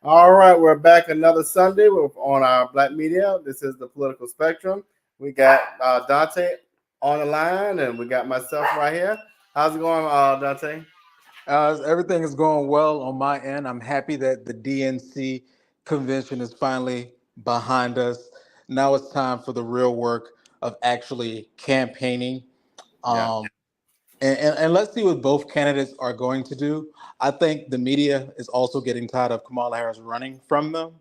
All right, we're back another Sunday on our Black Media. This is the Political Spectrum. We got Dante on the line, and we got myself right here. How's it going, Dante? Everything is going well on my end. I'm happy that the DNC convention is finally behind us. Now it's time for the real work of actually campaigning. Yeah. Um, and let's see what both candidates are going to do. I think the media is also getting tired of Kamala Harris running from them.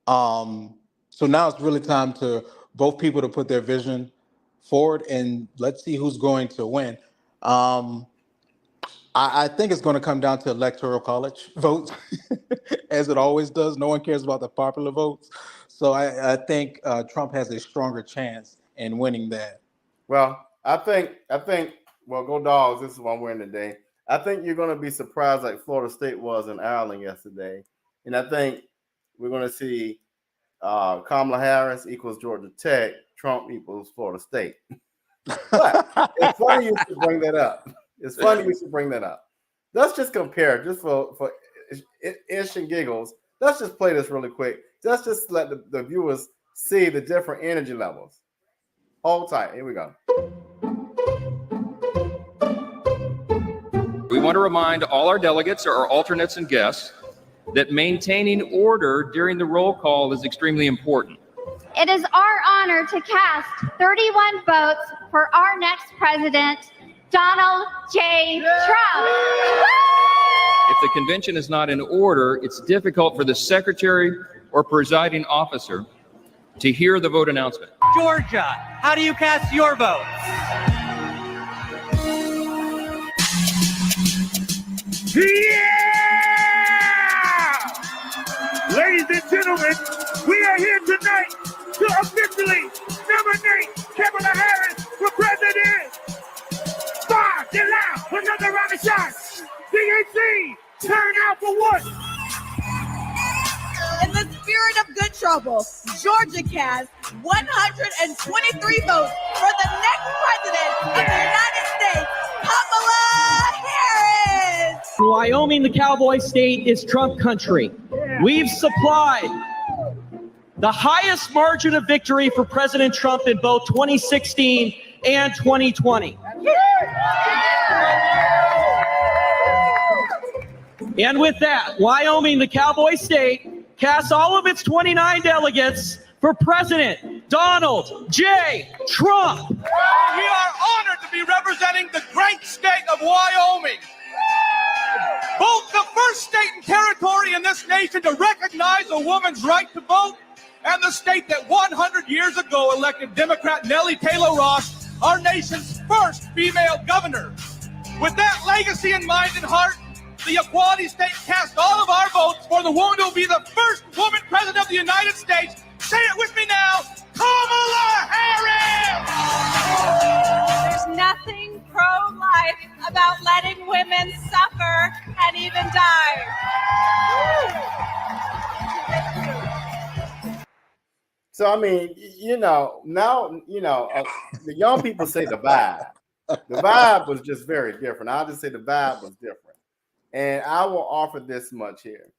So now it's really time to both people to put their vision forward, and let's see who's going to win. Um, I think it's going to come down to electoral college votes, as it always does. No one cares about the popular votes. So I think Trump has a stronger chance in winning that. Well, I think. Well, go dogs. This is what I'm wearing today. I think you're going to be surprised, like Florida State was in Ireland yesterday, and I think we're going to see Kamala Harris equals Georgia Tech, Trump equals Florida State. But it's funny you should bring that up. It's funny you should bring that up. Let's just compare, just for ish and giggles. Let's just play this really quick. Just let the viewers see the different energy levels. Hold tight. Here we go. We want to remind all our delegates, our alternates, and guests that maintaining order during the roll call is extremely important. It is our honor to cast 31 votes for our next president, Donald J. Trump. If the convention is not in order, it's difficult for the secretary or presiding officer to hear the vote announcement. Georgia, how do you cast your vote? Yeah! Ladies and gentlemen, we are here tonight to officially nominate Kamala Harris for president. Fire, get loud, another round of shots. DNC, turn out for what? In the spirit of good trouble, Georgia cast 123 votes for the next president of the United States, Kamala Harris. Wyoming, the cowboy state, is Trump country. We've supplied the highest margin of victory for President Trump in both 2016 and 2020. And with that, Wyoming, the cowboy state, casts all of its 29 delegates for President Donald J. Trump. We are honored to be representing the great state of Wyoming. Both the first state and territory in this nation to recognize a woman's right to vote, and the state that 100 years ago elected Democrat Nellie Taylor Ross, our nation's first female governor. With that legacy in mind and heart, the Equality State cast all of our votes for the woman who will be the first woman president of the United States. Say it with me now, Kamala Harris! There's nothing pro-life about letting women suffer and even die. So I mean, now the young people say the vibe. The vibe was just very different. I'll just say the vibe was different. And I will offer this much here.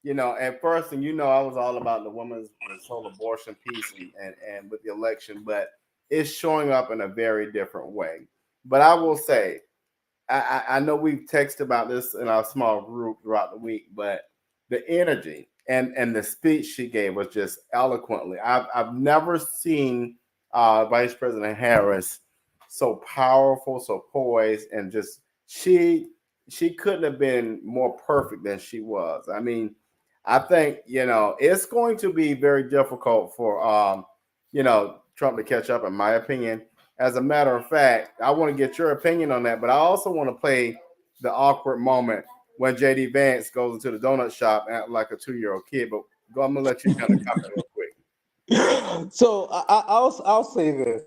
At first, and I was all about the women's whole abortion piece and with the election, but it's showing up in a very different way. But I will say, I know we've texted about this in our small group throughout the week, but the energy and the speech she gave was just eloquently. I've never seen Vice President Harris so powerful, so poised, and just she couldn't have been more perfect than she was. I mean, I think, it's going to be very difficult for, Trump to catch up, in my opinion. As a matter of fact, I want to get your opinion on that, but I also want to play the awkward moment when JD Vance goes into the donut shop and act like a 2-year-old kid. But I'm going to let you kind of comment real quick. So I'll say this.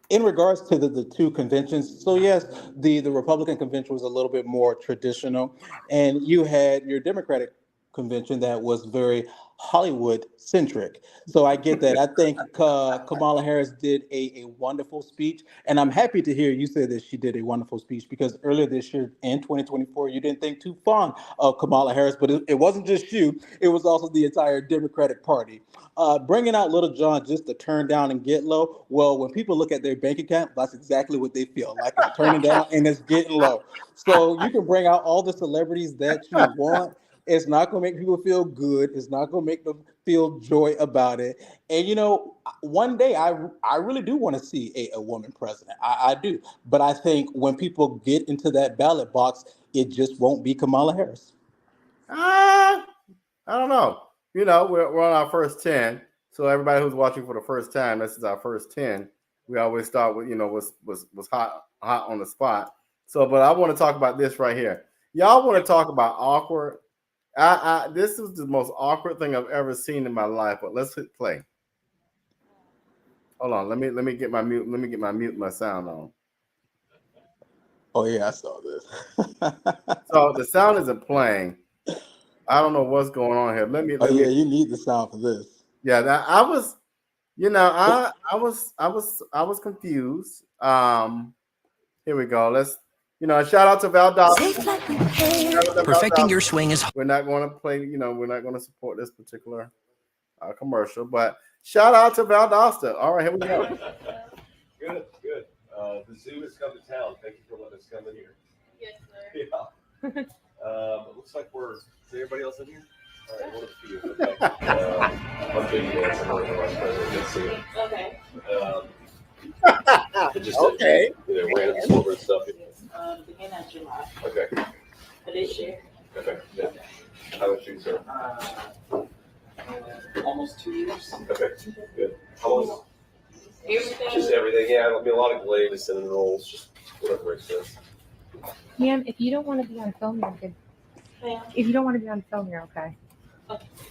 In regards to the two conventions, so yes, the Republican convention was a little bit more traditional, and you had your Democratic convention that was very Hollywood centric. So I get that. I think Kamala Harris did a wonderful speech. And I'm happy to hear you say that she did a wonderful speech, because earlier this year in 2024, you didn't think too fond of Kamala Harris, but it wasn't just you. It was also the entire Democratic Party. Bringing out Little John just to turn down and get low. Well, when people look at their bank account, that's exactly what they feel like. It's turning down and it's getting low. So you can bring out all the celebrities that you want. It's not going to make people feel good. It's not going to make them feel joy about it. And, you know, one day I really do want to see a woman president. I do. But I think when people get into that ballot box, it just won't be Kamala Harris. I don't know. You know, we're on our first 10. So everybody who's watching for the first time, this is our first 10. We always start with, you know, was hot on the spot. So, but I want to talk about this right here. Y'all want to talk about awkward? This is the most awkward thing I've ever seen in my life. But let's hit play. Hold on, let me get my mute. Let me get my sound on. Oh yeah, I saw this. So the sound isn't playing. I don't know what's going on here. You need the sound for this. Yeah, I was, you know, I was confused. Here we go. Let's. You know, shout out to Valdosta. Perfecting your swing is. We're not going to play, you know, we're not going to support this particular commercial, but shout out to Valdosta. All right, here we go. Good. The zoo has come to town. Thank you for letting us come in here. Yes, sir. Yeah. It looks like is everybody else in here? All right, one of the few. Okay. On video, Vice President. Good to see you. Okay. Okay. Random silver and stuff. Beginning of July. Okay. For this year. Okay. Yeah. How about you, sir? Almost 2 years. Okay. Good. How long? Everything. Just everything. Yeah, it'll be a lot of glaze, cinnamon rolls, just whatever makes sense. Ma'am, if you don't want to be on film, you're good. Yeah. If you don't want to be on film, you're okay.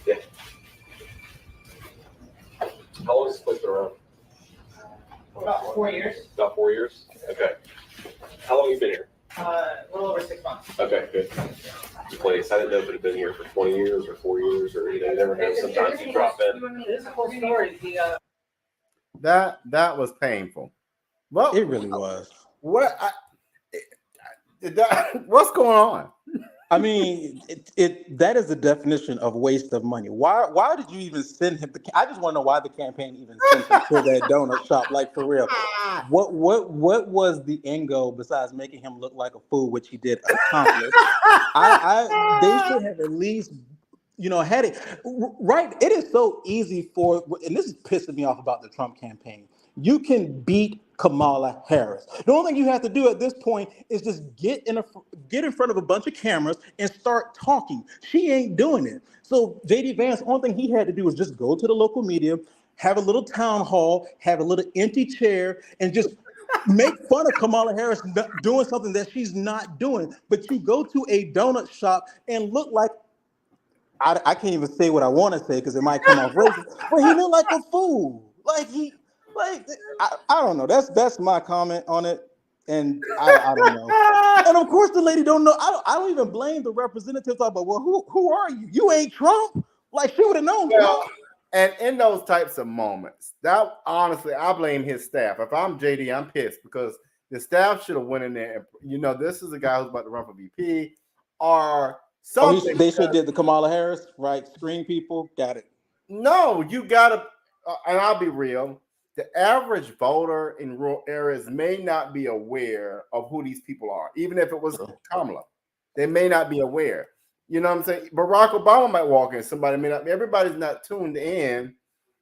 Yeah. How long has this place been around? About 4 years. About 4 years? Okay. How long have you been here? A little over 6 months. Okay, good. The place, I didn't know if it had been here for 20 years or 4 years or, you know, you never know. Sometimes you drop in. This is a whole story. That was painful. Well, It really was. What's going on? I mean, that is the definition of waste of money. Why did you even send him? I just want to know why the campaign even sent him to that donut shop. Like, for real, what was the end goal besides making him look like a fool, which he did accomplish? They should have at least, you know, had it right. It is so easy and this is pissing me off about the Trump campaign. You can beat Kamala Harris. The only thing you have to do at this point is just get in front of a bunch of cameras and start talking. She ain't doing it. So JD Vance, only thing he had to do was just go to the local media, have a little town hall, have a little empty chair, and just make fun of Kamala Harris doing something that she's not doing. But you go to a donut shop and look like, I can't even say what I want to say because it might come off racist, but he looked like a fool. I don't know. That's my comment on it, and I don't know. And of course, the lady don't know. I don't even blame the representative. Talk about, well, who are you? You ain't Trump. Like, she would have known. Well, and in those types of moments, that honestly, I blame his staff. If I'm JD, I'm pissed because the staff should have went in there. And, you know, this is a guy who's about to run for VP or something. They should have did the Kamala Harris, right? Screen people. Got it. No, you gotta. And I'll be real. The average voter in rural areas may not be aware of who these people are, even if it was Kamala. They may not be aware. You know what I'm saying? Barack Obama might walk in. Somebody may not. Everybody's not tuned in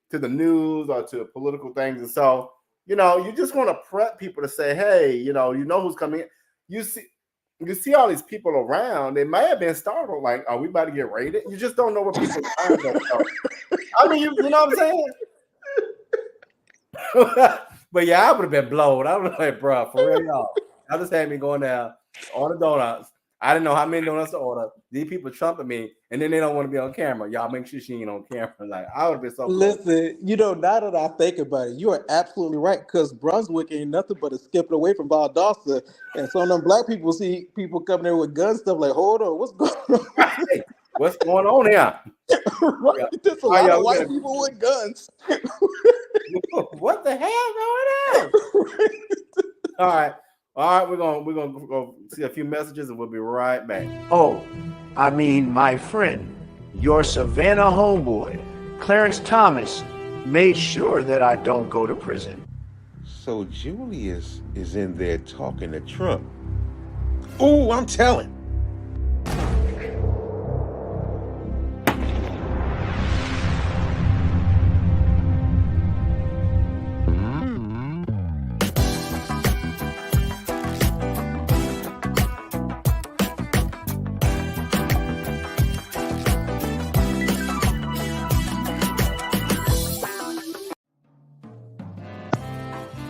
to the news or to political things. And so, you know, you just want to prep people to say, hey, you know who's coming in. You see all these people around. They may have been startled, like, are we about to get raided? You just don't know what people's minds are. I mean, you know what I'm saying? But yeah, I would have been blown. I was like, bro, for real, y'all. I just had me going down on the donuts. I didn't know how many donuts to order. These people trumping me, and then they don't want to be on camera. Y'all make sure she ain't on camera. Like, I would have been so cool. Listen, you know, now that I think about it, you are absolutely right, because Brunswick ain't nothing but a skipping away from Valdosta. And some of them black people see people coming there with guns, stuff like, hold on, what's going on? What's going on here? Right? There's a All lot right, of y'all, white we people with guns. gotta- what the hell going on? All right. We're gonna go see a few messages, and we'll be right back. Oh, I mean, my friend, your Savannah homeboy, Clarence Thomas, made sure that I don't go to prison. So Julius is in there talking to Trump. Ooh, I'm telling.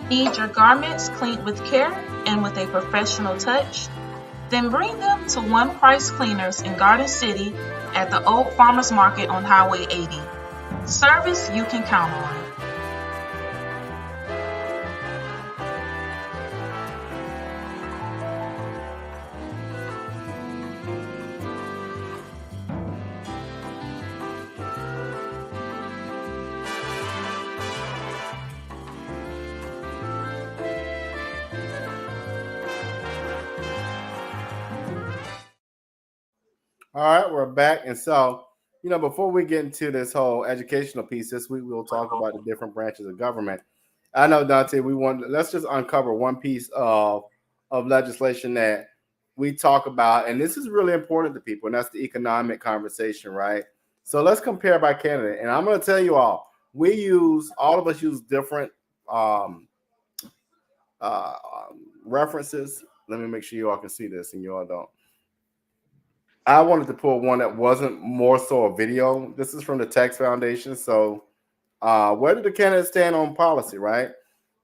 Need your garments cleaned with care and with a professional touch? Then bring them to One Price Cleaners in Garden City at the Old Farmers Market on Highway 80. Service you can count on. All right, we're back. And so, before we get into this whole educational piece, this week we'll talk about the different branches of government. I know, Dante, let's just uncover one piece of legislation that we talk about, and this is really important to people, and that's the economic conversation, right? So let's compare by candidate. And I'm going to tell you all of us use different references. Let me make sure you all can see this and you all don't. I wanted to pull one that wasn't more so a video. This is from the Tax Foundation. So where did the candidates stand on policy, right?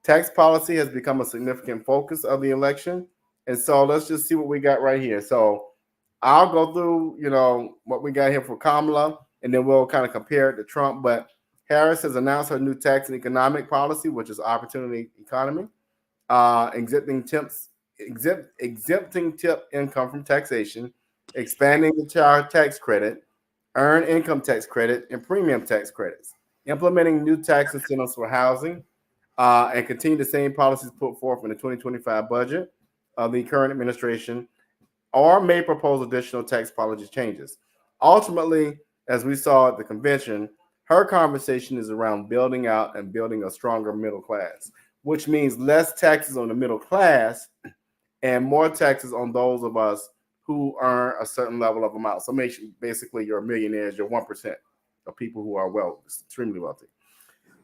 Tax policy has become a significant focus of the election. And so let's just see what we got right here. So I'll go through, what we got here for Kamala, and then we'll kind of compare it to Trump. But Harris has announced her new tax and economic policy, which is opportunity economy, exempting tip income from taxation, expanding the child tax credit, earned income tax credit, and premium tax credits, implementing new tax incentives for housing, and continue the same policies put forth in the 2025 budget of the current administration, or may propose additional tax policy changes. Ultimately, as we saw at the convention, her conversation is around building out and building a stronger middle class, which means less taxes on the middle class and more taxes on those of us who earn a certain level of amount. So basically, you're millionaires, you're 1% of people who are extremely wealthy.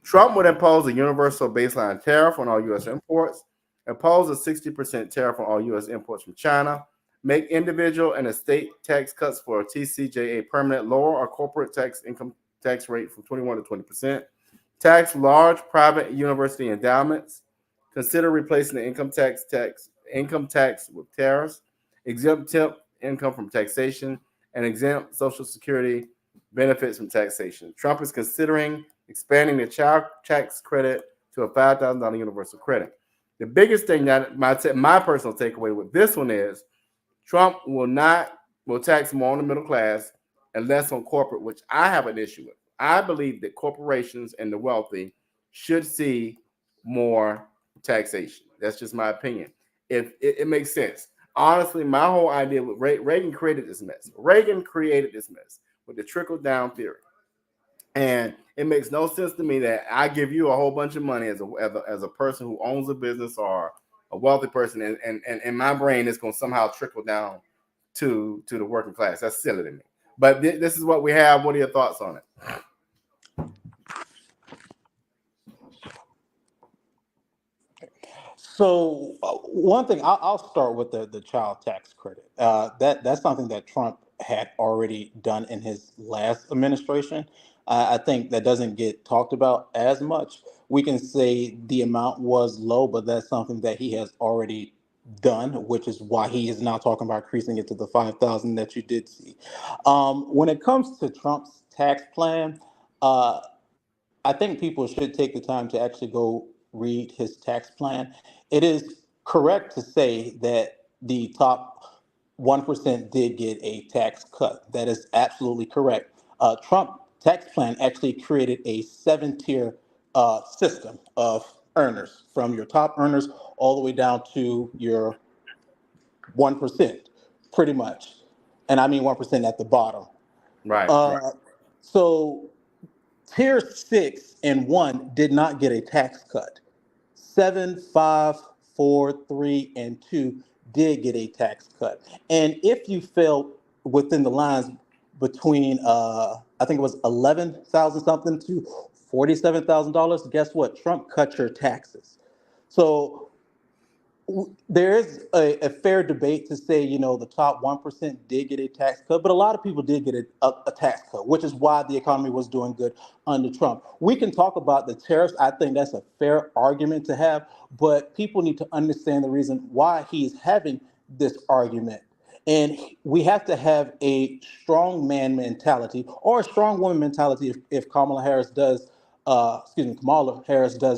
Trump would impose a universal baseline tariff on all U.S. imports, impose a 60% tariff on all U.S. imports from China, make individual and estate tax cuts for TCJA permanent, lower our corporate income tax rate from 21 to 20%, tax large private university endowments, consider replacing the income tax with tariffs, exempt tip income from taxation, and exempt Social Security benefits from taxation. Trump is considering expanding the child tax credit to a $5,000 universal credit. The biggest thing that my personal takeaway with this one is Trump will tax more on the middle class and less on corporate, which I have an issue with. I believe that corporations and the wealthy should see more taxation. That's just my opinion. If it makes sense. Honestly, my whole idea with Reagan created this mess. Reagan created this mess with the trickle-down theory. And it makes no sense to me that I give you a whole bunch of money as a person who owns a business or a wealthy person, and in my brain, it's going to somehow trickle down to the working class. That's silly to me. But this is what we have. What are your thoughts on it? So one thing, I'll start with the child tax credit. That's something that Trump had already done in his last administration. I think that doesn't get talked about as much. We can say the amount was low, but that's something that he has already done, which is why he is now talking about increasing it to the 5,000 that you did see. When it comes to Trump's tax plan, I think people should take the time to actually go read his tax plan. It is correct to say that the top 1% did get a tax cut. That is absolutely correct. Trump tax plan actually created a 7-tier system of earners, from your top earners all the way down to your 1%, pretty much. And I mean 1% at the bottom. Right. So tier 6 and 1 did not get a tax cut. 7, 5, 4, 3, and 2 did get a tax cut. And if you fell within the lines between, I think it was 11,000 something to $47,000, guess what? Trump cut your taxes. So there is a fair debate to say, the top 1% did get a tax cut, but a lot of people did get a tax cut, which is why the economy was doing good under Trump. We can talk about the tariffs. I think that's a fair argument to have, but people need to understand the reason why he's having this argument. And we have to have a strong man mentality or a strong woman mentality if Kamala Harris does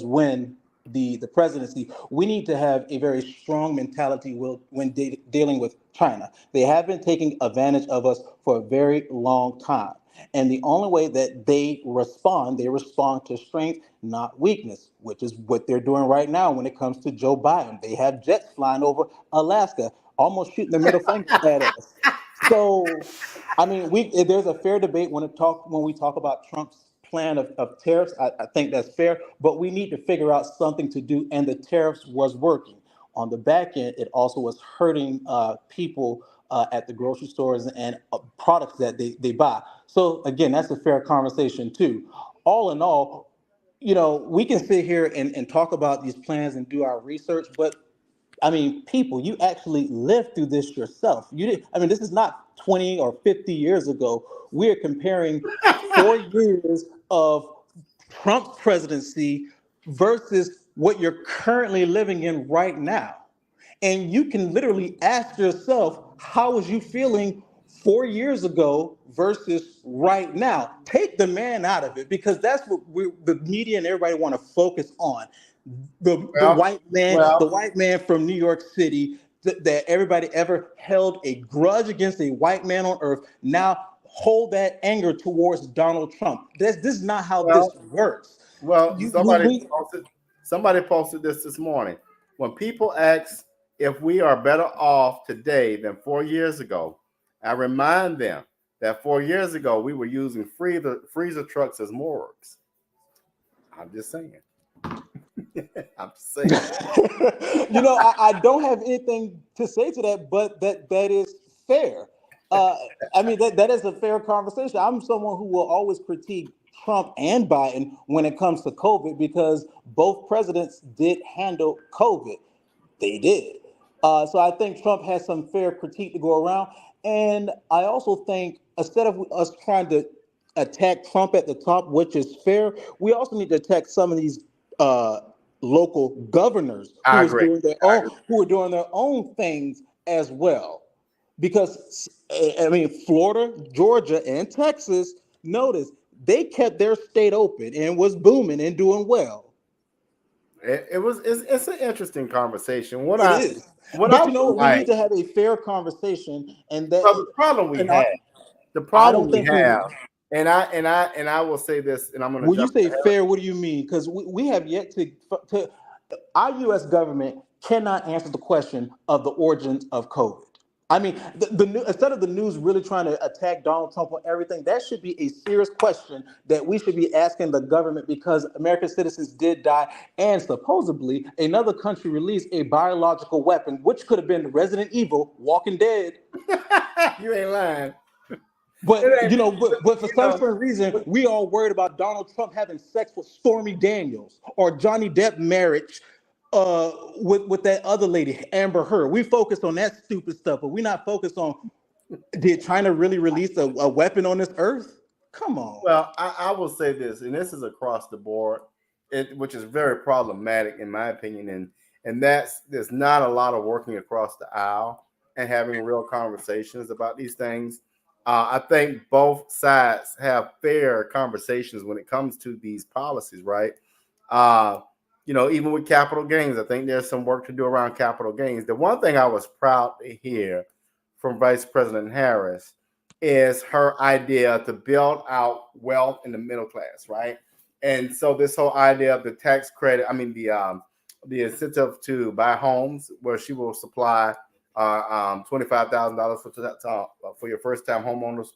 win the presidency. We need to have a very strong mentality when dealing with China. They have been taking advantage of us for a very long time. And the only way that they respond to strength, not weakness, which is what they're doing right now when it comes to Joe Biden. They have jets flying over Alaska, almost shooting the middle finger at us. So, I mean, there's a fair debate when we talk about Trump's plan of tariffs. I think that's fair, but we need to figure out something to do, and the tariffs was working. On the back end, it also was hurting people at the grocery stores and products that they buy. So again, that's a fair conversation too. All in all, we can sit here and talk about these plans and do our research, but I mean, people, you actually lived through this yourself. This is not 20 or 50 years ago. We're comparing 4 years of Trump's presidency versus what you're currently living in right now. And you can literally ask yourself, how was you feeling 4 years ago versus right now? Take the man out of it, because that's what the media and everybody want to focus on. The white man from New York City that everybody ever held a grudge against a white man on earth now hold that anger towards Donald Trump. This is not how this works. Well, somebody posted this morning. When people ask if we are better off today than 4 years ago, I remind them that 4 years ago we were using freezer trucks as morgues. I'm just saying. I'm just saying. I don't have anything to say to that, but that is fair. That is a fair conversation. I'm someone who will always critique Trump and Biden when it comes to COVID, because both presidents did handle COVID. They did. So I think Trump has some fair critique to go around. And I also think instead of us trying to attack Trump at the top, which is fair, we also need to attack some of these local governors who are doing their own things as well. Because, Florida, Georgia, and Texas, notice, they kept their state open and was booming and doing well. It's an interesting conversation. We need to have a fair conversation, and that the problem we have. And I will say this, and I'm going to. When you say fair, what do you mean? Because we have yet to our U.S. government cannot answer the question of the origins of COVID. Instead of the news really trying to attack Donald Trump on everything, that should be a serious question that we should be asking the government, because American citizens did die, and supposedly another country released a biological weapon, which could have been Resident Evil, Walking Dead. You ain't lying. But but for some strange reason, we all worried about Donald Trump having sex with Stormy Daniels or Johnny Depp marriage with that other lady, Amber Heard. We focused on that stupid stuff, but we're not focused on, did China really release a weapon on this earth? Come on. Well, I will say this, and this is across the board, which is very problematic in my opinion, and there's not a lot of working across the aisle and having real conversations about these things. I think both sides have fair conversations when it comes to these policies, right? Even with capital gains, I think there's some work to do around capital gains. The one thing I was proud to hear from Vice President Harris is her idea to build out wealth in the middle class, right? And so this whole idea of the tax credit, the incentive to buy homes, where she will supply $25,000 for your first-time homeowners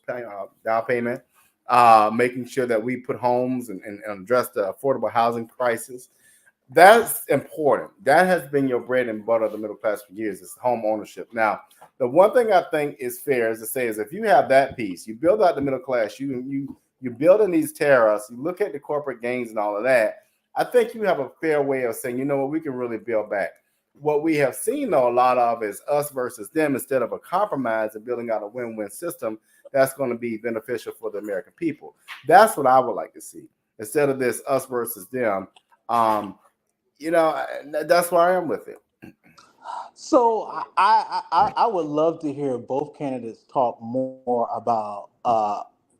down payment, making sure that we put homes and address the affordable housing crisis. That's important. That has been your bread and butter of the middle class for years, is home ownership. Now, the one thing I think is fair is to say is if you have that piece, you build out the middle class, you build in these tariffs, you look at the corporate gains and all of that, I think you have a fair way of saying, you know what, we can really build back. What we have seen, though, a lot of is us versus them instead of a compromise and building out a win-win system that's going to be beneficial for the American people. That's what I would like to see instead of this us versus them. That's where I am with it. So I would love to hear both candidates talk more about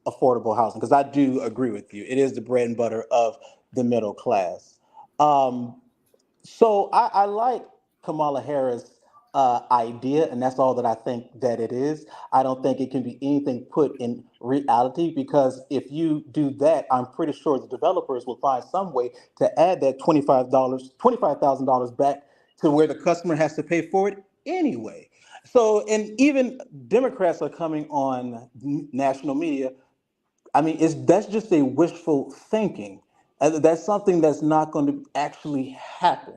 affordable housing, because I do agree with you. It is the bread and butter of the middle class. So I like Kamala Harris' idea, and that's all that I think that it is. I don't think it can be anything put in reality, because if you do that, I'm pretty sure the developers will find some way to add that $25,000 back to where the customer has to pay for it anyway. So, and even Democrats are coming on national media. I mean, that's just a wishful thinking. That's something that's not going to actually happen.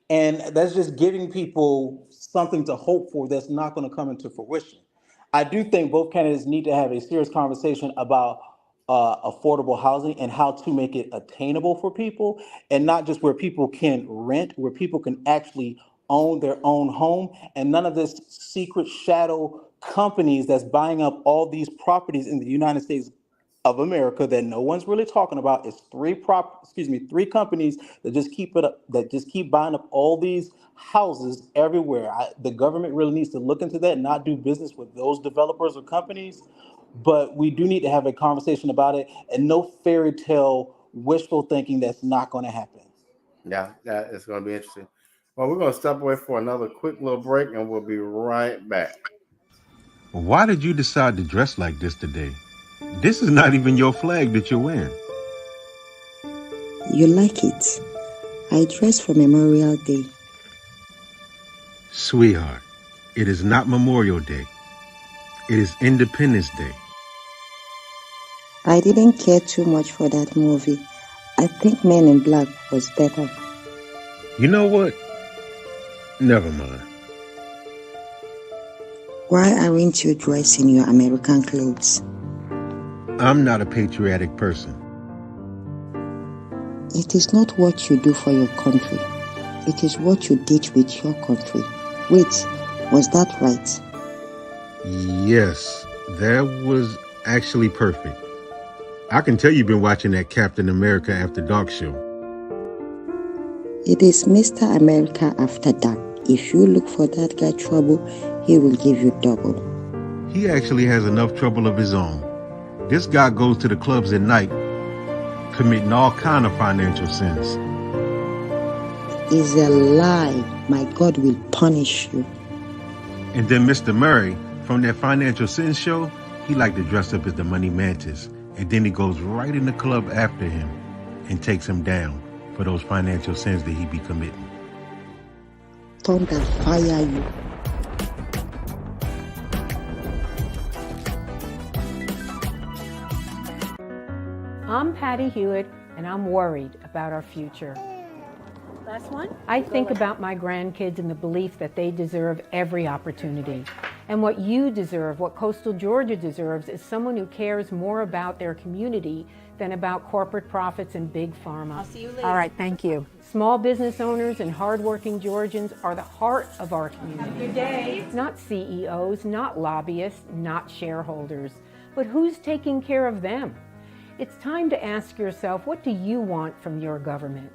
And that's just giving people something to hope for that's not going to come into fruition. I do think both candidates need to have a serious conversation about affordable housing and how to make it attainable for people, and not just where people can rent, where people can actually own their own home, and none of this secret shadow companies that's buying up all these properties in the United States of America that no one's really talking about. Is three companies that just keep buying up all these houses everywhere. The government really needs to look into that and not do business with those developers or companies. But we do need to have a conversation about it, and no fairy tale wishful thinking that's not going to happen. Yeah, that is going to be interesting. Well, we're going to step away for another quick little break, and we'll be right back. Why did you decide to dress like this today? This is not even your flag that you're wearing. You like it? I dressed for Memorial Day. Sweetheart, it is not Memorial Day. It is Independence Day. I didn't care too much for that movie. I think Men in Black was better. You know what? Never mind. Why aren't you dressed in your American clothes? I'm not a patriotic person. It is not what you do for your country. It is what you did with your country. Wait, was that right? Yes, that was actually perfect. I can tell you've been watching that Captain America After Dark show. It is Mr. America After Dark. If you look for that guy trouble, he will give you double. He actually has enough trouble of his own. This guy goes to the clubs at night, committing all kind of financial sins. It's a lie. My God will punish you. And then Mr. Murray, from that Financial Sins show, he liked to dress up as the Money Mantis. And then he goes right in the club after him and takes him down for those financial sins that he be committing. Thunder fire you. I'm Patty Hewitt, and I'm worried about our future. Last one? I think about my grandkids and the belief that they deserve every opportunity. And what you deserve, what Coastal Georgia deserves, is someone who cares more about their community than about corporate profits and big pharma. I'll see you later. All right, thank you. Small business owners and hardworking Georgians are the heart of our community. Have a good day. Not CEOs, not lobbyists, not shareholders, but who's taking care of them? It's time to ask yourself, what do you want from your government?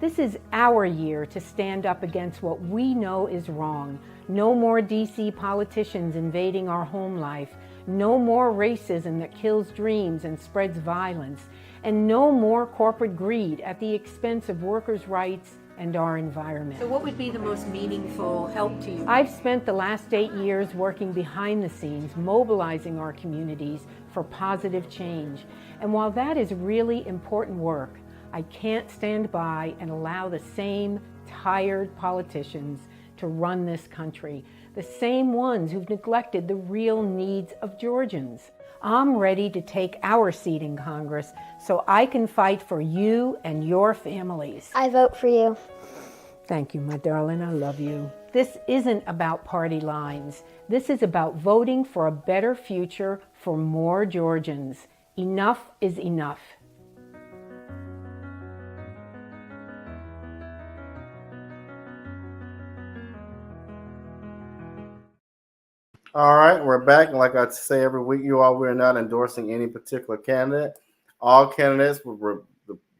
This is our year to stand up against what we know is wrong. No more DC politicians invading our home life. No more racism that kills dreams and spreads violence. And no more corporate greed at the expense of workers' rights and our environment. So what would be the most meaningful help to you? I've spent the last 8 years working behind the scenes, mobilizing our communities for positive change. And while that is really important work, I can't stand by and allow the same tired politicians to run this country, the same ones who've neglected the real needs of Georgians. I'm ready to take our seat in Congress so I can fight for you and your families. I vote for you. Thank you, my darling. I love you. This isn't about party lines. This is about voting for a better future for more Georgians. Enough is enough. All right, we're back. And like I say every week, we're not endorsing any particular candidate. All candidates,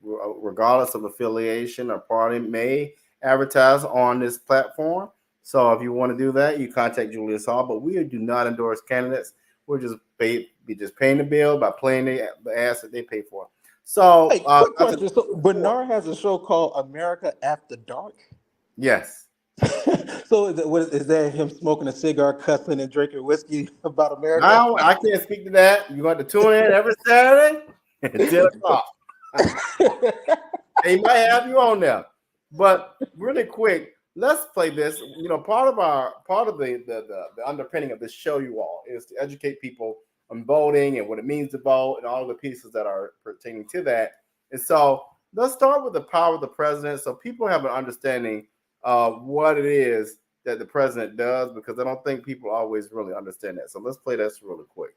regardless of affiliation or party, may advertise on this platform. So if you want to do that, you contact Julius Hall. But we do not endorse candidates. We're just paying the bill by playing the ads that they pay for. So, hey, quick question. So Bernard has a show called America After Dark. Yes. So is that him smoking a cigar, cussing, and drinking whiskey about America? No, I can't speak to that. You got to tune in every Saturday at 10 o'clock. They might have you on there. But really quick, let's play this. You know, part of the underpinning of this show, you all, is to educate people on voting and what it means to vote and all the pieces that are pertaining to that. And so let's start with the power of the president so people have an understanding of what it is that the president does, because I don't think people always really understand that. So let's play this really quick.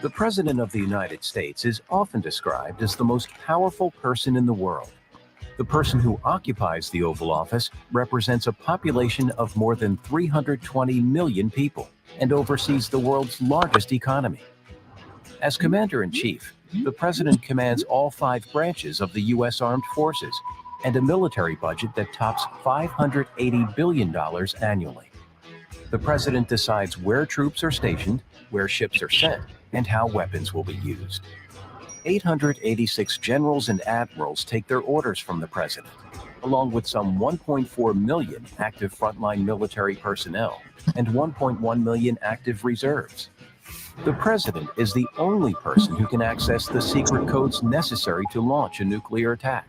The President of the United States is often described as the most powerful person in the world. The person who occupies the Oval Office represents a population of more than 320 million people and oversees the world's largest economy. As Commander-in-Chief, the President commands all 5 branches of the U.S. Armed Forces and a military budget that tops $580 billion annually. The President decides where troops are stationed, where ships are sent, and how weapons will be used. 886 generals and admirals take their orders from the President, along with some 1.4 million active frontline military personnel and 1.1 million active reserves. The President is the only person who can access the secret codes necessary to launch a nuclear attack,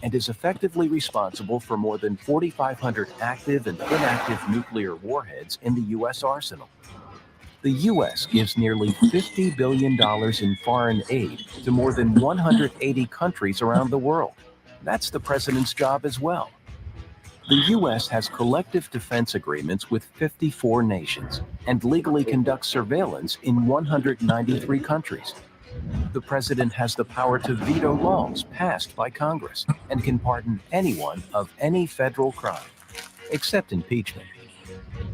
and is effectively responsible for more than 4,500 active and inactive nuclear warheads in the U.S. arsenal. The U.S. gives nearly $50 billion in foreign aid to more than 180 countries around the world. That's the president's job as well. The U.S. has collective defense agreements with 54 nations and legally conducts surveillance in 193 countries. The president has the power to veto laws passed by Congress and can pardon anyone of any federal crime, except impeachment.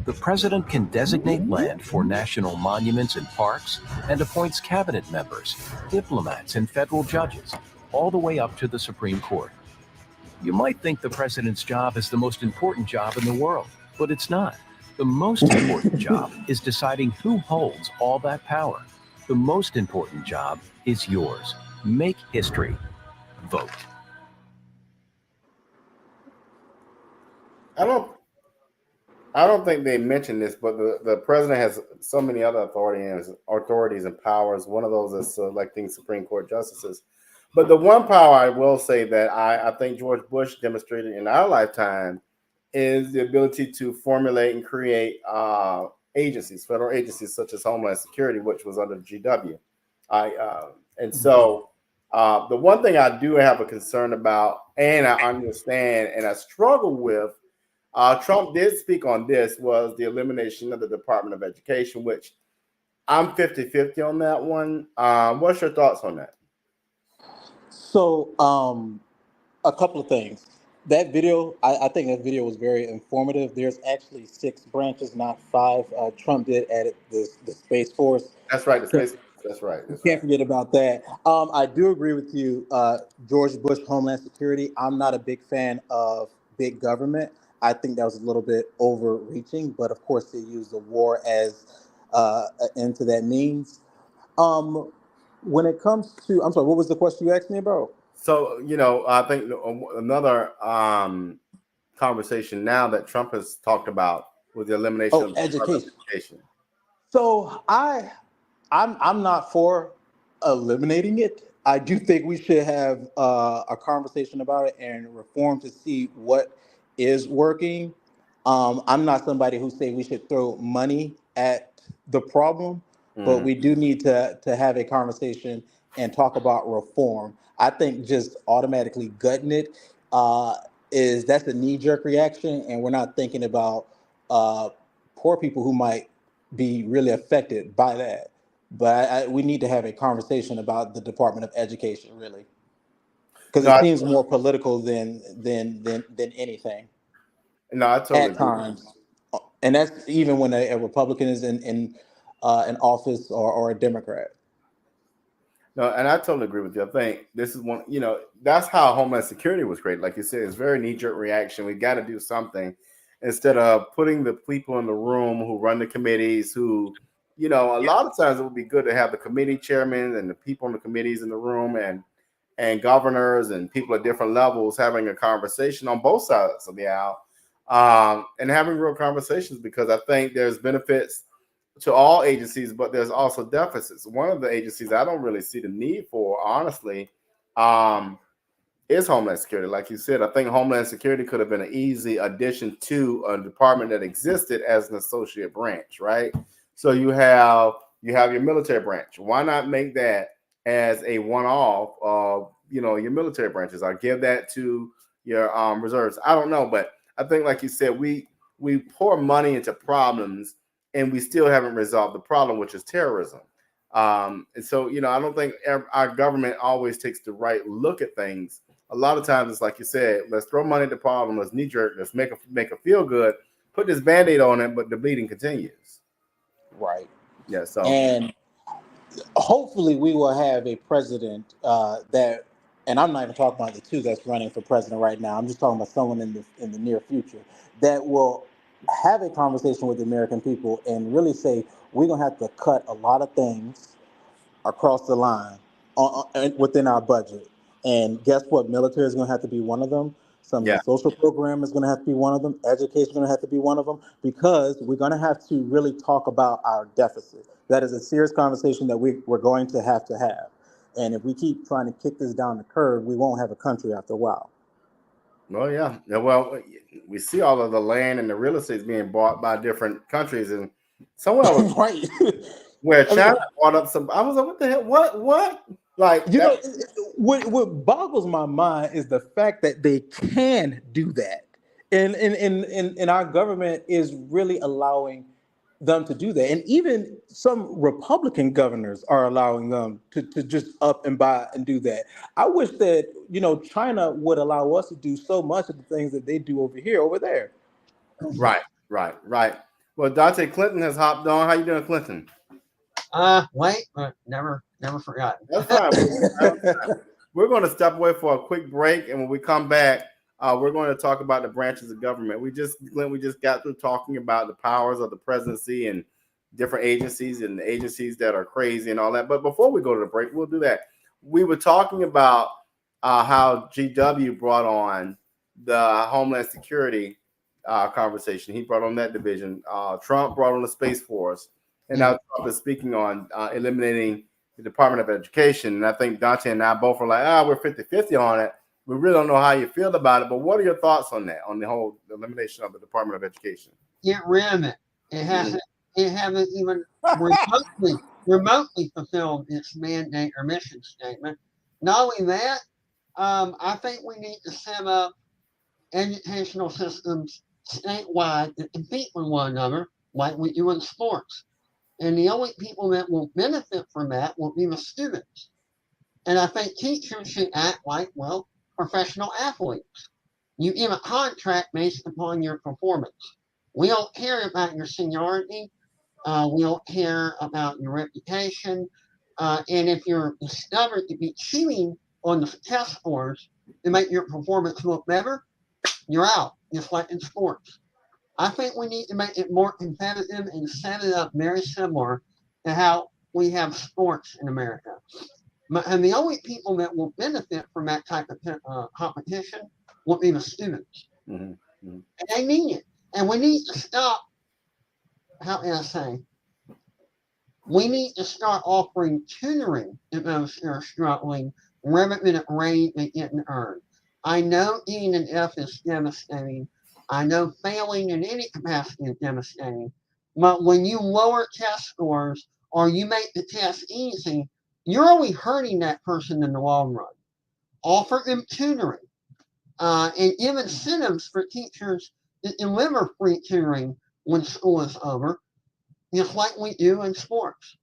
The president can designate land for national monuments and parks and appoints cabinet members, diplomats, and federal judges, all the way up to the Supreme Court. You might think the president's job is the most important job in the world, but it's not. The most important job is deciding who holds all that power. The most important job is yours. Make history. Vote. I don't think they mentioned this, but the president has so many other authorities and powers. One of those is selecting Supreme Court justices. But the one power I will say that I think George Bush demonstrated in our lifetime is the ability to formulate and create agencies, federal agencies such as Homeland Security, which was under GW. And so the one thing I do have a concern about, and I understand, and I struggle with, Trump did speak on this, was the elimination of the Department of Education, which I'm 50-50 on that one. What's your thoughts on that? So a couple of things. That video, I think that video was very informative. There's actually 6 branches, not 5. Trump did add the Space Force. That's right, the Space Force. That's right. Can't forget about that. I do agree with you, George Bush, Homeland Security. I'm not a big fan of big government. I think that was a little bit overreaching, but of course they used the war as an end to that means. When it comes to, I'm sorry, what was the question you asked me about? So, I think another conversation now that Trump has talked about with the elimination of education. So I'm not for eliminating it. I do think we should have a conversation about it and reform to see what is working. I'm not somebody who say we should throw money at the problem, but we do need to have a conversation and talk about reform. I think just automatically gutting it that's a knee-jerk reaction, and we're not thinking about poor people who might be really affected by that. But we need to have a conversation about the Department of Education, really, because it seems more political than anything. No, I totally at times, and that's even when a Republican is in office or a Democrat. No, and I totally agree with you. I think this is one, that's how Homeland Security was created. Like you said, it's very knee-jerk reaction. We got to do something instead of putting the people in the room who run the committees who, a lot of times it would be good to have the committee chairmen and the people in the committees in the room and governors and people at different levels having a conversation on both sides of the aisle and having real conversations, because I think there's benefits to all agencies, but there's also deficits. One of the agencies I don't really see the need for, honestly, is Homeland Security. Like you said, I think Homeland Security could have been an easy addition to a department that existed as an associate branch, right? So you have your military branch. Why not make that as a one-off of your military branches? I'll give that to your reserves. I don't know, but I think, like you said, we pour money into problems and we still haven't resolved the problem, which is terrorism. And so, I don't think our government always takes the right look at things. A lot of times it's like you said, let's throw money at the problem, let's knee-jerk, let's make a feel good, put this Band-Aid on it, but the bleeding continues. Right. Yeah. So, and hopefully we will have a president that, and I'm not even talking about the two that's running for president right now. I'm just talking about someone in the near future that will have a conversation with the American people and really say, we're going to have to cut a lot of things across the line within our budget. And guess what? Military is going to have to be one of them. Some of the social program is going to have to be one of them. Education is going to have to be one of them, because we're going to have to really talk about our deficit. That is a serious conversation that we're going to have. And if we keep trying to kick this down the curve, we won't have a country after a while. Oh, yeah. Well, we see all of the land and the real estate is being bought by different countries. And somewhere was right where China bought up some. I was like, what the hell? What? Like, what boggles my mind is the fact that they can do that. And our government is really allowing them to do that. And even some Republican governors are allowing them to just up and buy and do that. I wish that, China would allow us to do so much of the things that they do over there. Right. Well, Dante Clinton has hopped on. How you doing, Clinton? Never forgotten. That's fine. We're going to step away for a quick break, and when we come back, we're going to talk about the branches of government. We just got through talking about the powers of the presidency and different agencies and the agencies that are crazy and all that. But before we go to the break, we'll do that. We were talking about how GW brought on the Homeland Security conversation. He brought on that division. Trump brought on the Space Force. And now Trump is speaking on eliminating the Department of Education. And I think Dante and I both are like, we're 50-50 on it. We really don't know how you feel about it. But what are your thoughts on that, on the whole elimination of the Department of Education? Get rid of it. It hasn't even remotely fulfilled its mandate or mission statement. Not only that, I think we need to set up educational systems statewide that compete with one another, like we do in sports. And the only people that will benefit from that will be the students. And I think teachers should act like, professional athletes. You give a contract based upon your performance. We don't care about your seniority. We don't care about your reputation. And if you're discovered to be cheating on the test scores to make your performance look better, you're out, just like in sports. I think we need to make it more competitive and set it up very similar to how we have sports in America. And the only people that will benefit from that type of competition will be the students. Mhm, mhm. And they need it. And we need to stop, how can I say, we need to start offering tutoring to those who are struggling rather than a grade they didn't earn. I know E and F is devastating. I know failing in any capacity is devastating. But when you lower test scores or you make the test easy, you're only hurting that person in the long run. Offer them tutoring and give incentives for teachers to deliver free tutoring when school is over, just like we do in sports.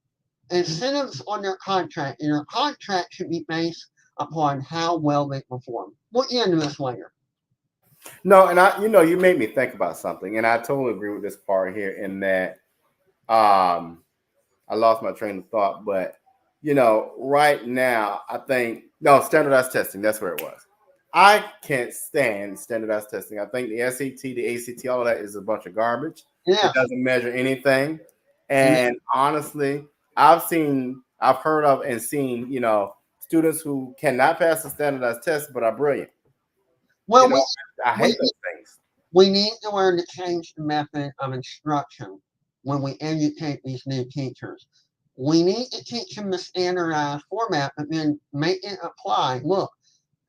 Incentives on their contract, and their contract should be based upon how well they perform. We'll get into this later. No, and you made me think about something, and I totally agree with this part here in that I lost my train of thought, but right now I think standardized testing, that's where it was. I can't stand standardized testing. I think the SAT, the ACT, all of that is a bunch of garbage. Yeah. It doesn't measure anything. And honestly, I've heard of and seen, students who cannot pass the standardized test but are brilliant. Well, I hate those things. We need to learn to change the method of instruction when we educate these new teachers. We need to teach them the standardized format, but then make it apply. Look,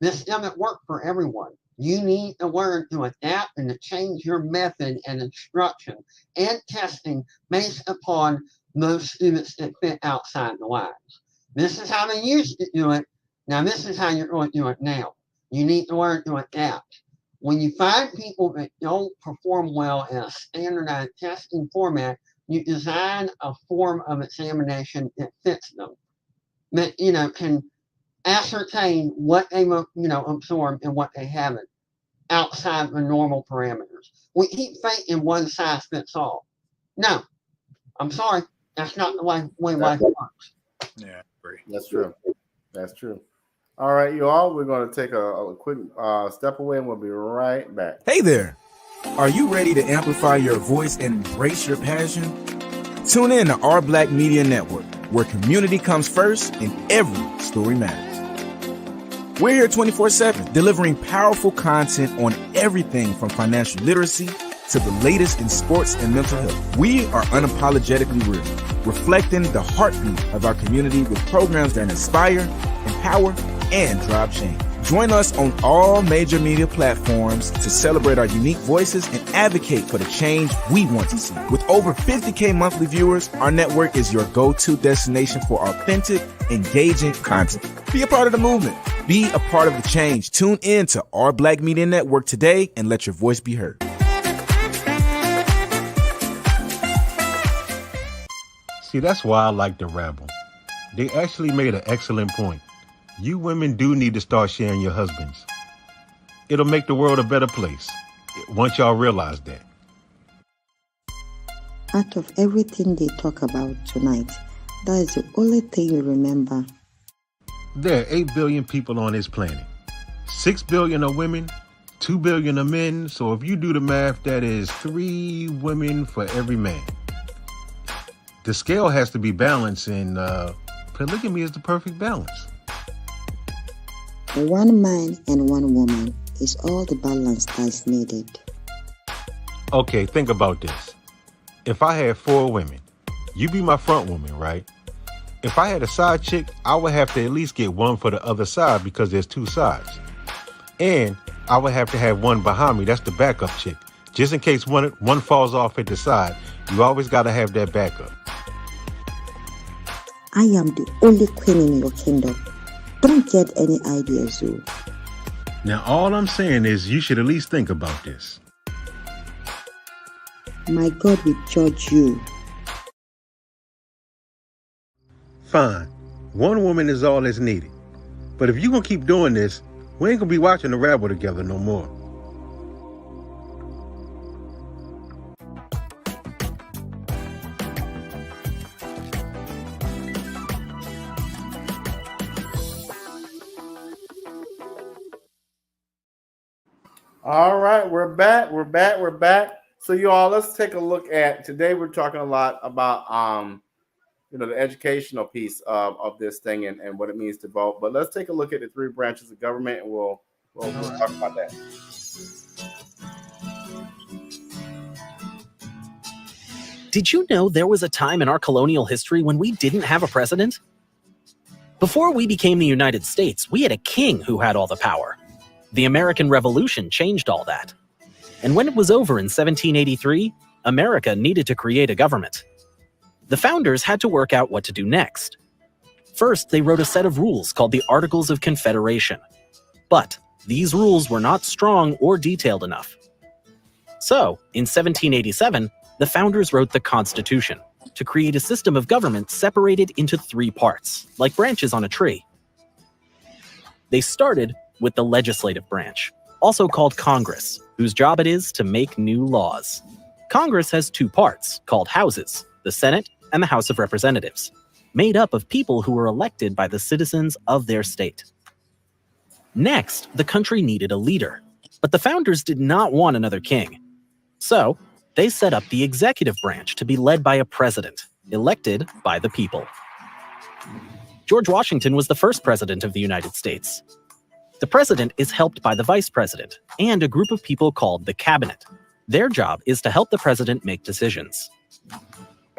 this doesn't work for everyone. You need to learn to adapt and to change your method and instruction and testing based upon those students that fit outside the lines. This is how they used to do it. Now, this is how you're going to do it now. You need to learn to adapt. When you find people that don't perform well in a standardized testing format, you design a form of examination that fits them, that can ascertain what they absorb and what they haven't outside the normal parameters. We keep thinking one size fits all. No, I'm sorry, that's not the way life works. Yeah, I agree. That's true. That's true. All right, you all, we're going to take a quick step away and we'll be right back. Hey there. Are you ready to amplify your voice and embrace your passion? Tune in to Our Black Media Network, where community comes first and every story matters. We're here 24/7, delivering powerful content on everything from financial literacy to the latest in sports and mental health. We are unapologetically real, reflecting the heartbeat of our community with programs that inspire, empower, and drive change. Join us on all major media platforms to celebrate our unique voices and advocate for the change we want to see. With over 50K monthly viewers, our network is your go-to destination for authentic, engaging content. Be a part of the movement. Be a part of the change. Tune in to Our Black Media Network today and let your voice be heard. See, that's why I like the Rebel. They actually made an excellent point. You women do need to start sharing your husbands. It'll make the world a better place once y'all realize that. Out of everything they talk about tonight, that is the only thing you remember. There are 8 billion people on this planet. 6 billion are women, 2 billion are men. So if you do the math, that is 3 women for every man. The scale has to be balanced, and polygamy is the perfect balance. One man and one woman is all the balance that's needed. Okay, think about this. If I had 4 women, you be my front woman, right? If I had a side chick, I would have to at least get one for the other side because there's 2 sides. And I would have to have one behind me. That's the backup chick. Just in case one falls off at the side, you always got to have that backup. I am the only queen in your kingdom. Don't get any ideas, Zoo. Now, all I'm saying is you should at least think about this. My God will judge you. Fine. One woman is all that's needed. But if you're going to keep doing this, we ain't going to be watching the Rebel together no more. All right, we're back. So you all, let's take a look at, today we're talking a lot about the educational piece of this thing and what it means to vote. But let's take a look at the three branches of government, and we'll talk about that. Did you know there was a time in our colonial history when we didn't have a president? Before we became the United States, we had a king who had all the power. The American Revolution changed all that. And when it was over in 1783, America needed to create a government. The founders had to work out what to do next. First, they wrote a set of rules called the Articles of Confederation. But these rules were not strong or detailed enough. So, in 1787, the founders wrote the Constitution to create a system of government separated into three parts, like branches on a tree. They started with the legislative branch, also called Congress, whose job it is to make new laws. Congress has two parts, called houses, the Senate and the House of Representatives, made up of people who were elected by the citizens of their state. Next, the country needed a leader, but the founders did not want another king. So, they set up the executive branch to be led by a president, elected by the people. George Washington was the first president of the United States. The president is helped by the vice president and a group of people called the cabinet. Their job is to help the president make decisions.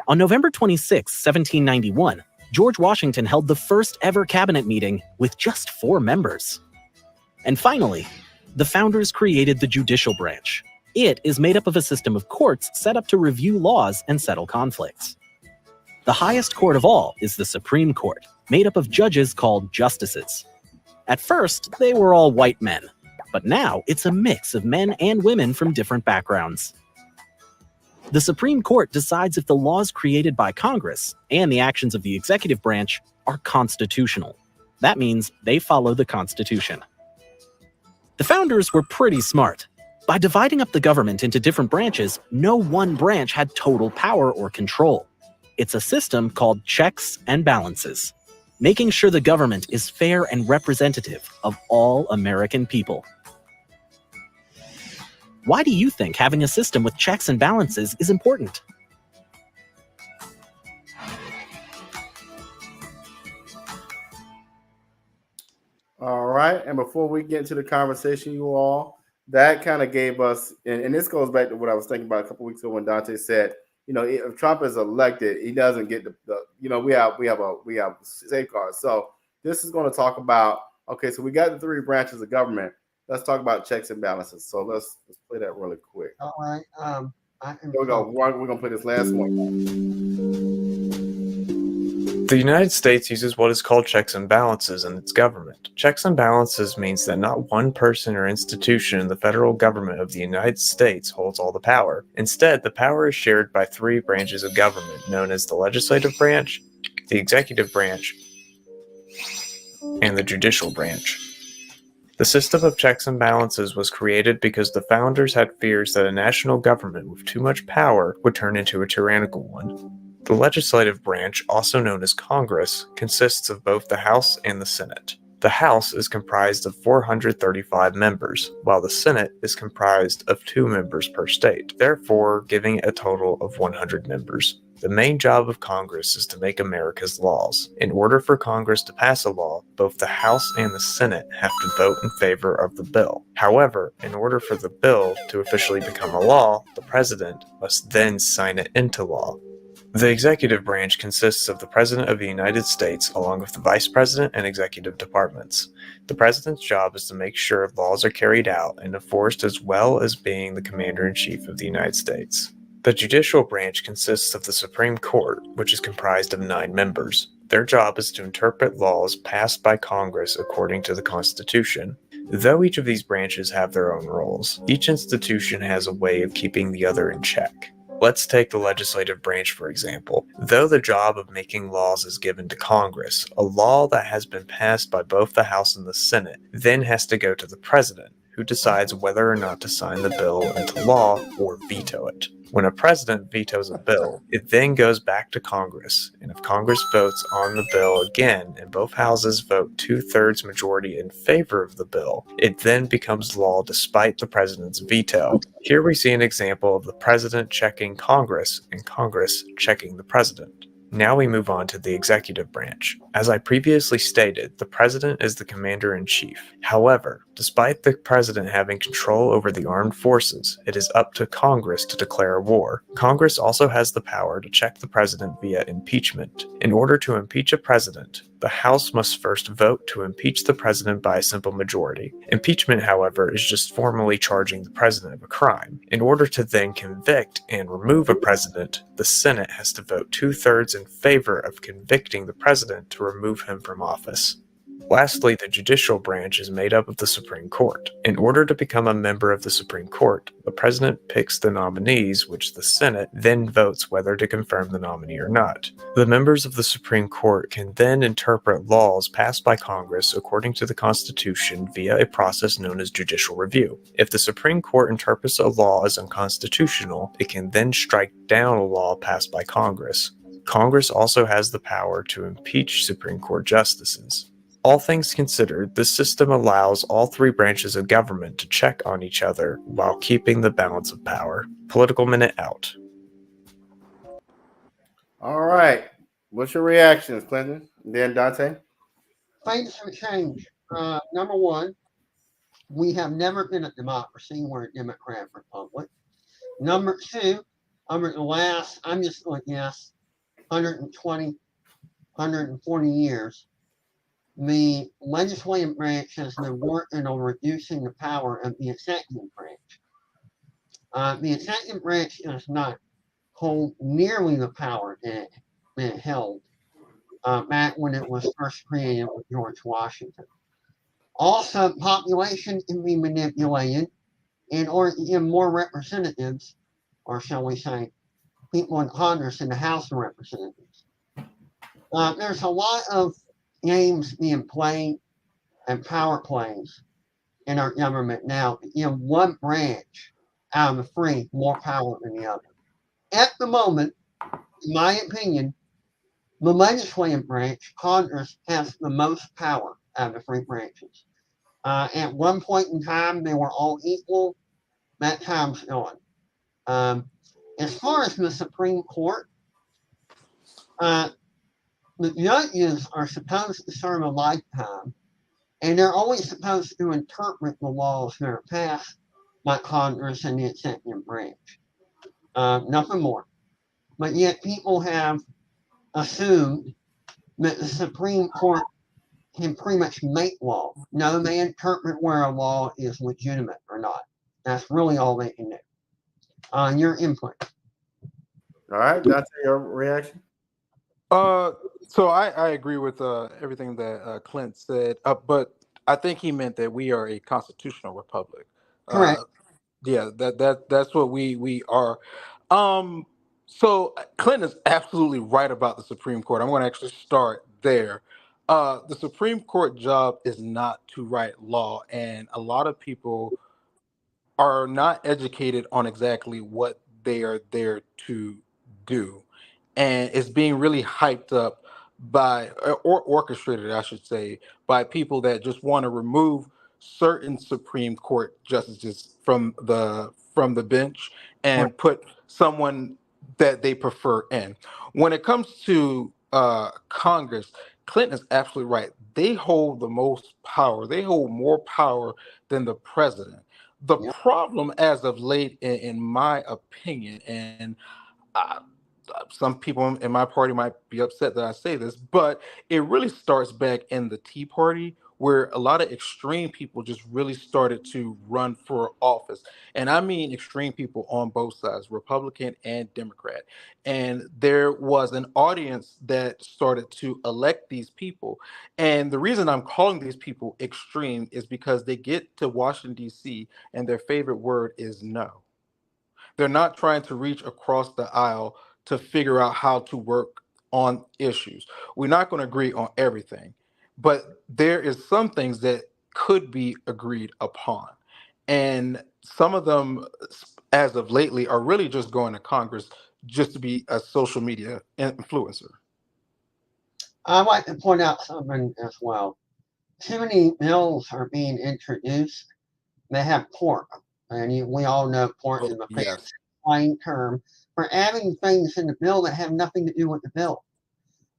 On November 26, 1791, George Washington held the first ever cabinet meeting with just 4 members. And finally, the founders created the judicial branch. It is made up of a system of courts set up to review laws and settle conflicts. The highest court of all is the Supreme Court, made up of judges called justices. At first, they were all white men, but now it's a mix of men and women from different backgrounds. The Supreme Court decides if the laws created by Congress and the actions of the executive branch are constitutional. That means they follow the Constitution. The founders were pretty smart. By dividing up the government into different branches, no one branch had total power or control. It's a system called checks and balances, making sure the government is fair and representative of all American people. Why do you think having a system with checks and balances is important? All right, and before we get into the conversation, you all, that kind of gave us, and this goes back to what I was thinking about a couple weeks ago when Dante said, if Trump is elected, he doesn't get we have safeguards. So this is going to talk about, okay, so we got the 3 branches of government. Let's talk about checks and balances. So let's play that really quick. All right. Here we go. We're going to play this last one. The United States uses what is called checks and balances in its government. Checks and balances means that not one person or institution in the federal government of the United States holds all the power. Instead, the power is shared by 3 branches of government, known as the legislative branch, the executive branch, and the judicial branch. The system of checks and balances was created because the founders had fears that a national government with too much power would turn into a tyrannical one. The legislative branch, also known as Congress, consists of both the House and the Senate. The House is comprised of 435 members, while the Senate is comprised of 2 members per state, therefore giving a total of 100 members. The main job of Congress is to make America's laws. In order for Congress to pass a law, both the House and the Senate have to vote in favor of the bill. However, in order for the bill to officially become a law, the president must then sign it into law. The executive branch consists of the President of the United States along with the Vice President and executive departments. The President's job is to make sure laws are carried out and enforced as well as being the Commander-in-Chief of the United States. The judicial branch consists of the Supreme Court, which is comprised of 9 members. Their job is to interpret laws passed by Congress according to the Constitution. Though each of these branches have their own roles, each institution has a way of keeping the other in check. Let's take the legislative branch, for example. Though the job of making laws is given to Congress, a law that has been passed by both the House and the Senate then has to go to the President, who decides whether or not to sign the bill into law or veto it. When a president vetoes a bill, it then goes back to Congress, and if Congress votes on the bill again and both houses vote 2/3 majority in favor of the bill, it then becomes law despite the president's veto. Here we see an example of the president checking Congress and Congress checking the president. Now we move on to the executive branch. As I previously stated, the president is the commander-in-chief. However, despite the president having control over the armed forces, it is up to Congress to declare war. Congress also has the power to check the president via impeachment. In order to impeach a president, the House must first vote to impeach the president by a simple majority. Impeachment, however, is just formally charging the president of a crime. In order to then convict and remove a president, the Senate has to vote 2/3 in favor of convicting the president to remove him from office. Lastly, the judicial branch is made up of the Supreme Court. In order to become a member of the Supreme Court, the president picks the nominees, which the Senate then votes whether to confirm the nominee or not. The members of the Supreme Court can then interpret laws passed by Congress according to the Constitution via a process known as judicial review. If the Supreme Court interprets a law as unconstitutional, it can then strike down a law passed by Congress. Congress also has the power to impeach Supreme Court justices. All things considered, this system allows all three branches of government to check on each other while keeping the balance of power. Political Minute out. All right. What's your reactions, Clinton? Then Dante? Things have changed. Number one, we have never been a democracy. We're a Democrat republic. Number two, over the last, I'm just going to guess, 120, 140 years, the legislative branch has been working on reducing the power of the executive branch. The executive branch does not hold nearly the power that it held back when it was first created with George Washington. Also, population can be manipulated in order to give more representatives, or shall we say, people in Congress in the House of Representatives. There's a lot of games being played and power plays in our government now to give one branch out of the three more power than the other. At the moment, in my opinion, the legislative branch, Congress, has the most power out of the three branches. At one point in time, they were all equal. That time's gone. As far as the Supreme Court, the judges are supposed to serve a lifetime, and they're always supposed to interpret the laws that are passed by Congress and the executive branch. Nothing more. But yet people have assumed that the Supreme Court can pretty much make law. No, they interpret where a law is legitimate or not. That's really all they can do. Your input. All right, Dante, your reaction? So I agree with everything that Clint said, but I think he meant that we are a constitutional republic. Correct. Yeah, that's what we are. So Clinton is absolutely right about the Supreme Court. I'm going to actually start there. The Supreme Court job is not to write law, and a lot of people are not educated on exactly what they are there to do. And it's being really hyped up by, or orchestrated, I should say, by people that just want to remove certain Supreme Court justices from the bench and put someone that they prefer in. When it comes to Congress, Clinton is absolutely right. They hold the most power. They hold more power than the president. The problem as of late, in my opinion, and some people in my party might be upset that I say this, but it really starts back in the Tea Party, where a lot of extreme people just really started to run for office. And I mean extreme people on both sides, Republican and Democrat. And there was an audience that started to elect these people. And the reason I'm calling these people extreme is because they get to Washington, D.C., and their favorite word is no. They're not trying to reach across the aisle to figure out how to work on issues. We're not going to agree on everything, but there is some things that could be agreed upon. And some of them, as of lately, are really just going to Congress just to be a social media influencer. I'd like to point out something as well. Too many bills are being introduced. They have pork, and we all know pork is a fancy slang term for adding things in the bill that have nothing to do with the bill.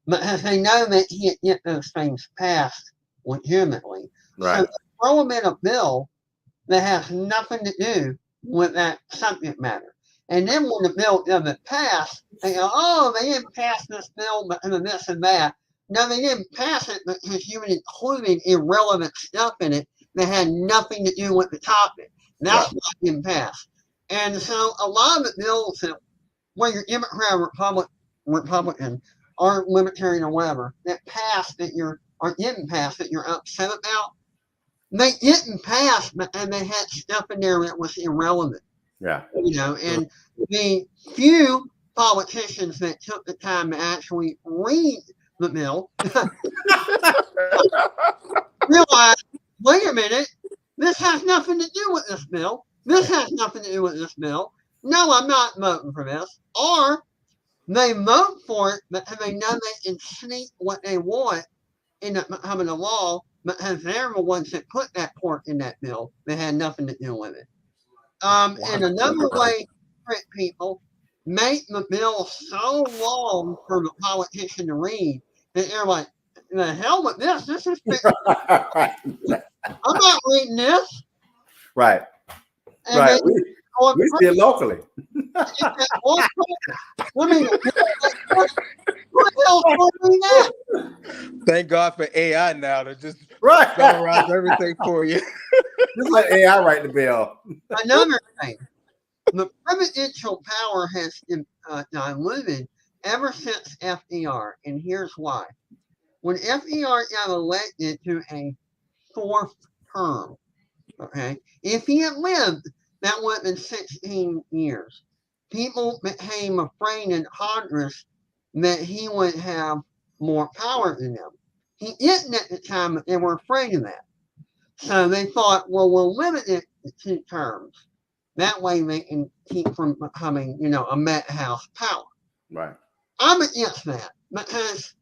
because they know they can't get those things passed legitimately. Right. So they throw them in a bill that has nothing to do with that subject matter. And then when the bill doesn't pass, they go, oh, they didn't pass this bill because of this and that. No, they didn't pass it because you included irrelevant stuff in it that had nothing to do with the topic. That's why it didn't pass. And so a lot of the bills that, whether you're Democrat or Republican, or Libertarian or whatever, that passed that you're, or didn't pass that you're upset about, they didn't pass, and they had stuff in there that was irrelevant. Yeah. You know, and the few politicians that took the time to actually read the bill realized, wait a minute, this has nothing to do with this bill. This has nothing to do with this bill. No, I'm not voting for this. Or they vote for it because they know they can sneak what they want into becoming a law because they're the ones that put that part in that bill that had nothing to do with it. And another way to trick people, make the bill so long for the politician to read that they're like, the hell with this? This is I'm not reading this. Right. And right. We see it locally. I mean, what else would we that? Thank God for AI now to just right summarize everything for you. Just let AI write the bill. Another thing, the presidential power has been diluted ever since FDR, and here's why. When FDR got elected to a fourth term, okay, if he had lived, that would have been 16 years. People became afraid in Congress that he would have more power than them. He didn't at the time, but they were afraid of that. So they thought, well, we'll limit it to 2 terms. That way they can keep from becoming, you know, a Met House power. Right. I'm against that because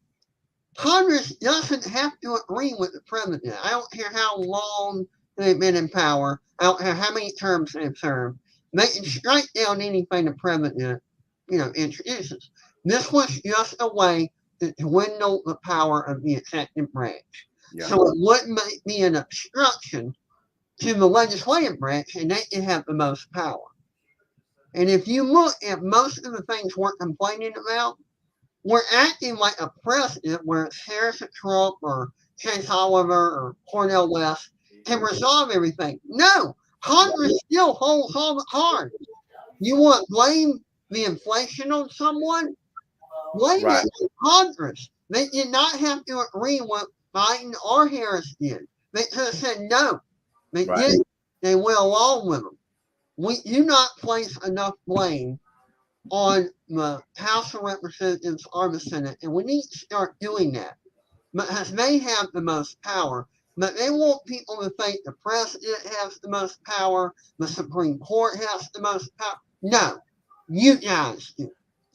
Congress doesn't have to agree with the president. I don't care how long they've been in power. I don't care how many terms they've served. They can strike down anything the president, you know, introduces. This was just a way to dwindle the power of the executive branch. Yeah. So it wouldn't be an obstruction to the legislative branch, and they can have the most power. And if you look at most of the things we're complaining about, we're acting like a precedent where it's Harrison Trump or Chase Oliver or Cornel West can resolve everything. No, Congress still holds all the cards. You want to blame the inflation on someone? Blame it on Congress. They did not have to agree with Biden or Harris did. They could have said no. They didn't. They went along with them. We do not place enough blame on the House of Representatives or the Senate, and we need to start doing that because they have the most power. But they want people to think the president has the most power, the Supreme Court has the most power. No, you guys do.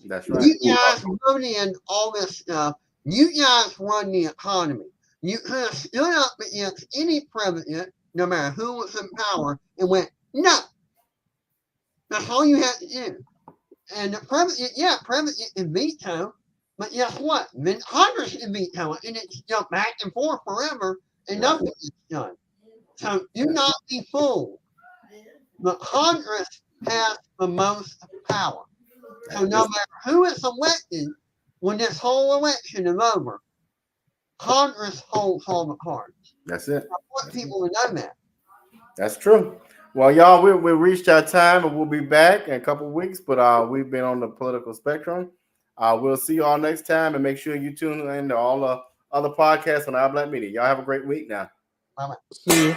That's right. You guys vote in all this stuff. You guys run the economy. You could have stood up against any president, no matter who was in power, and went, no. That's all you had to do. And the president, president can veto, but guess what? Then Congress can veto it, and it's just back and forth forever, and nothing is done. So do not be fooled. But Congress has the most power. So no matter who is elected, when this whole election is over, Congress holds all the cards. That's it. I want people to know that. That's true. Well, y'all, we reached our time, and we'll be back in a couple of weeks. But we've been on the political spectrum. We'll see you all next time, and make sure you tune in to all the other podcasts on Our Black Media. Y'all have a great week now. Bye-bye. See you.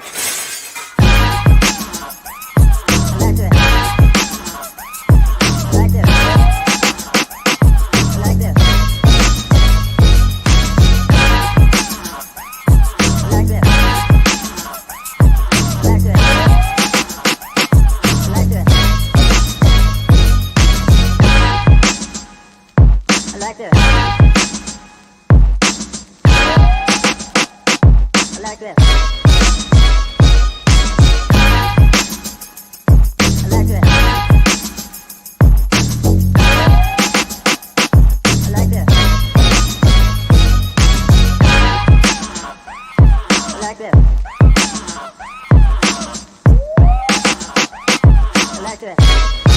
back to that.